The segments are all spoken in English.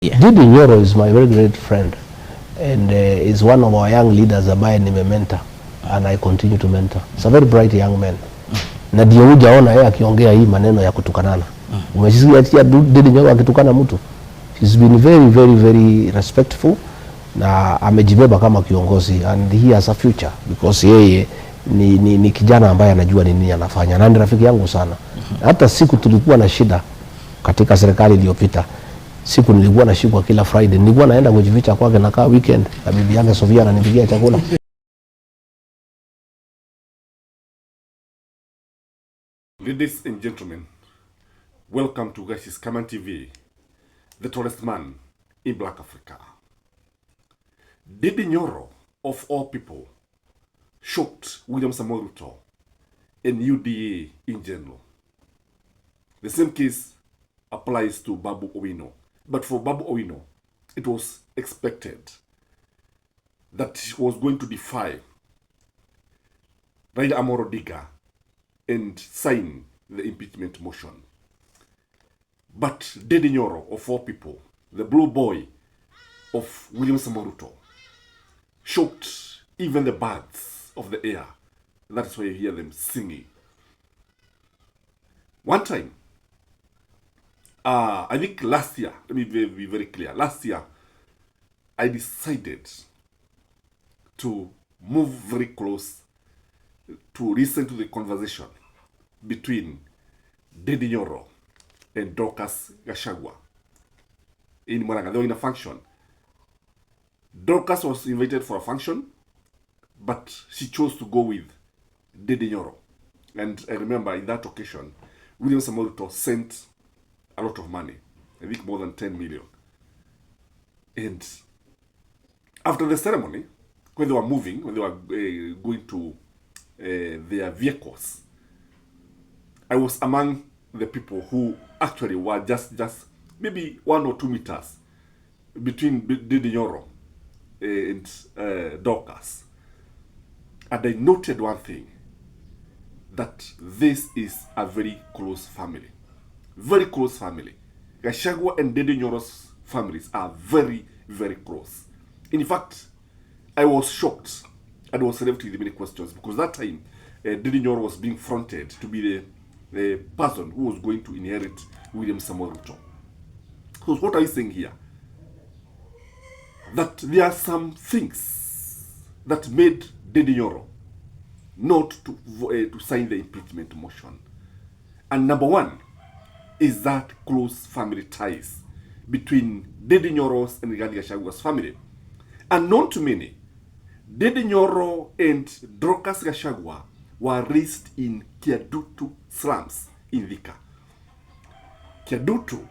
Yeah. Ndindi Nyoro is my very great friend and is one of our young leaders ambaye mentor and I continue to mentor. He's a very bright young man. Na ndio hujaona yeye akiongea hii maneno ya kutukanana. Umesikia ati Ndindi Nyoro akitukana mtu. He's been very respectful na amejibeba kama kiongozi and he has a future because yeye ni kijana ambaye anajua nini anafanya na ni rafiki yangu sana. Hata siku tulikuwa na shida katika serikali iliyopita, siku nilikuwa nashikwa kila Friday, nilikuwa naenda kujificha kwake na kaa weekend na bibi yake Sofia ananipikia chakula. Ladies and gentlemen, welcome to Gashis Kaman TV, the tallest man in Black Africa. Ndindi Nyoro, of all people, shocked William Samoei Ruto and UDA in general. The same case applies to Babu Owino. But for Babu Owino, it was expected that he was going to defy Raila Amolo Odinga and sign the impeachment motion. But Ndindi Nyoro, of all people, the blue boy of William Samoei Ruto, shocked even the birds of the air. That's why you hear them singing. One time, I think last year, let me be very clear, last year, I decided to move very close to listen to the conversation between Ndindi Nyoro and Dorcas Gachagua in Murang'a. They were in a function. Dorcas was invited for a function, but she chose to go with Ndindi Nyoro. And I remember in that occasion, William Samoei Ruto sent a lot of money, I think more than 10 million. And after the ceremony, when they were moving, when they were going to their vehicles, I was among the people who actually were just maybe 1 or 2 meters between Ndindi Nyoro and Dorcas. And I noted one thing, that this is a very close family. Very close family. Gachagua and Ndindi Nyoro's families are very close. In fact, I was shocked and was left with many questions because that time Ndindi Nyoro was being fronted to be the person who was going to inherit William Samoei Ruto. So what are you saying here? That there are some things that made Ndindi Nyoro not to sign the impeachment motion. And number one is that close family ties between Ndindi Nyoro's and Rigathi Gachagua's family. Unknown to many, Ndindi Nyoro and Dorcas Gachagua were raised in Kiadutu slums in Thika. Kiadutu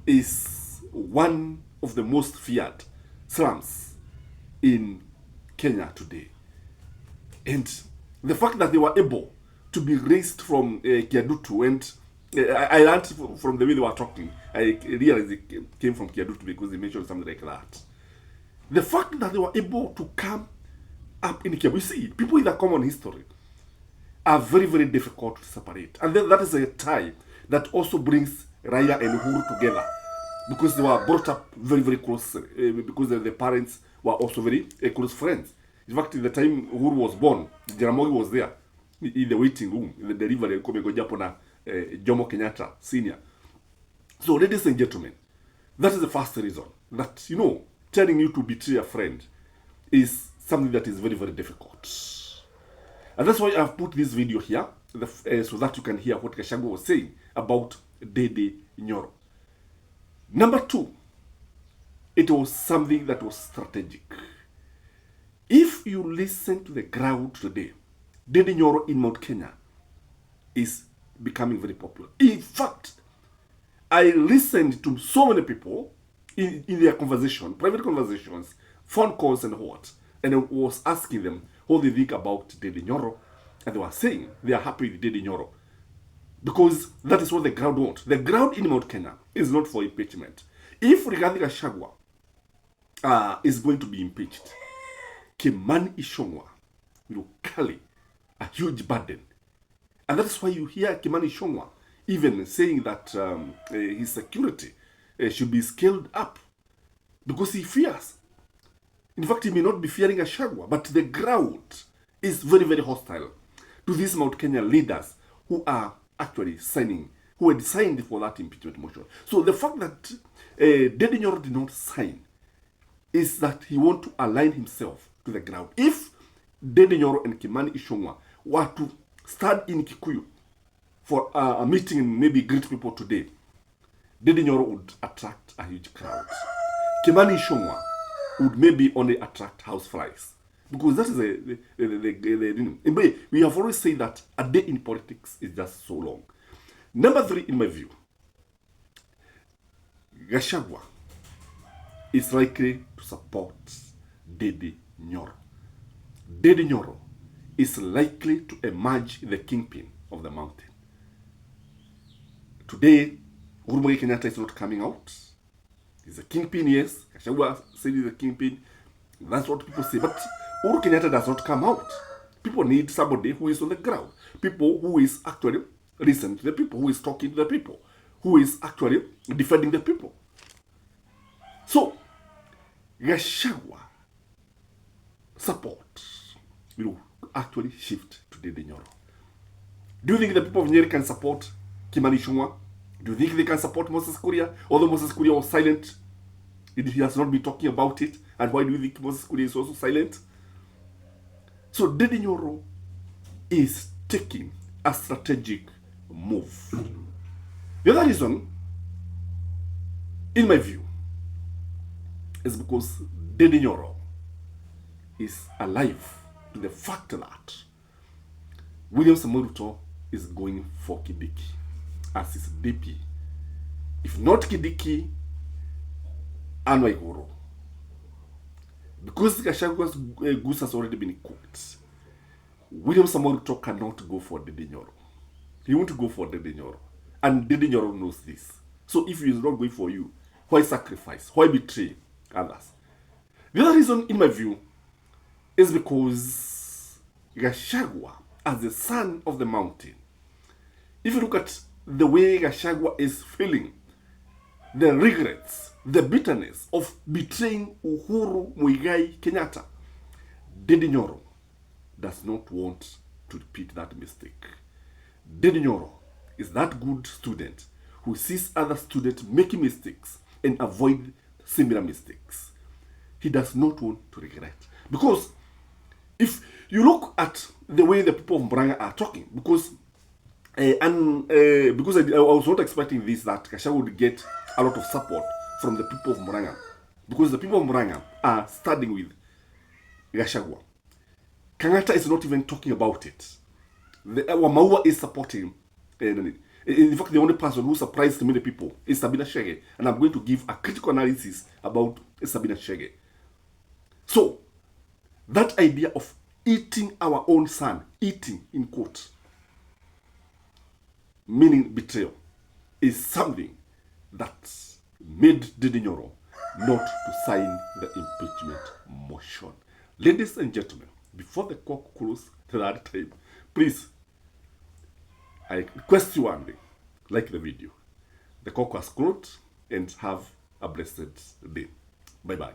is one of the most feared slums in Kenya today. And the fact that they were able to be raised from Kiadutu, and I learned from the way they were talking, I realized it came from Kiadutu because they mentioned something like that. The fact that they were able to come up in Kiadutu, you see, people with a common history are very difficult to separate. And then that is a tie that also brings Raila and Uhuru together because they were brought up very close, because the parents were also very close friends. In fact, in the time Uhuru was born, Jaramogi was there in the waiting room, in the delivery, Jomo Kenyatta Senior. So, ladies and gentlemen, that is the first reason that, telling you to betray a friend is something that is very difficult. And that's why I've put this video here, so that you can hear what Gachagua was saying about Ndindi Nyoro. Number two, it was something that was strategic. If you listen to the crowd today, Ndindi Nyoro in Mount Kenya is becoming very popular. In fact, I listened to so many people in their conversation, private conversations, phone calls and what, and I was asking them what they think about Ndindi Nyoro, and they were saying they are happy with Ndindi Nyoro because that is what the crowd wants. The crowd in Mount Kenya is not for impeachment. If Rigathi Gachagua is going to be impeached, Kimani Ichung'wah will carry a huge burden. And that's why you hear Kimani Ichung'wah even saying that his security should be scaled up because he fears. In fact, he may not be fearing Gachagua, but the ground is very, very hostile to these Mount Kenya leaders who are actually who had signed for that impeachment motion. So the fact that Ndindi Nyoro did not sign is that he wants to align himself to the ground. If Ndindi Nyoro and Kimani Ichung'wah were to stand in Kikuyu for a meeting and maybe greet people today, Ndindi Nyoro would attract a huge crowd. Kimani Ichung'wah would maybe only attract houseflies. Because that is the we have always said that a day in politics is just so long. Number 3, in my view, Gachagua is likely to support Ndindi Nyoro. Ndindi Nyoro is likely to emerge the kingpin of the mountain. Today, Uhuru Muigai Kenyatta is not coming out. He's a kingpin, yes. Gachagua said he's a kingpin. That's what people say. But Uhuru Kenyatta does not come out. People need somebody who is on the ground. People who is actually listening to the people, who is talking to the people, who is actually defending the people. So, Gachagua support will actually shift to Ndindi Nyoro. Do you think the people of Nyeri can support Kimani Ichung'wah? Do you think they can support Moses Kuria? Although Moses Kuria was silent, he has not been talking about it. And why do you think Moses Kuria is also silent? So Ndindi Nyoro is taking a strategic move. The other reason, in my view, is because Ndindi Nyoro is alive to the fact that William Samoei Ruto is going for Kindiki as his DP. If not Kindiki, Anne Waiguru. Because Gachagua's goose has already been cooked, William Samoei Ruto cannot go for Ndindi Nyoro. He won't go for Ndindi Nyoro. And Ndindi Nyoro knows this. So if he is not going for you, why sacrifice? Why betray others? The other reason, in my view, is because Gachagua, as the son of the mountain, if you look at the way Gachagua is feeling, the regrets, the bitterness of betraying Uhuru Muigai Kenyatta, Ndindi Nyoro does not want to repeat that mistake. Ndindi Nyoro is that good student who sees other students making mistakes and avoid similar mistakes. He does not want to regret. Because if you look at the way the people of Murang'a are talking, because I was not expecting this, that Gachagua would get a lot of support from the people of Murang'a, because the people of Murang'a are standing with Gachagua. Kenyatta is not even talking about it. Wamaua is supporting. In fact, the only person who surprised many people is Sabina Chege, and I'm going to give a critical analysis about Sabina Chege. So, that idea of eating our own son, eating in quote, meaning betrayal, is something that made Ndindi Nyoro not to sign the impeachment motion. Ladies and gentlemen, before the cock crows the third time, please, I request you one thing, like the video. The cock has crowed, and have a blessed day. Bye-bye.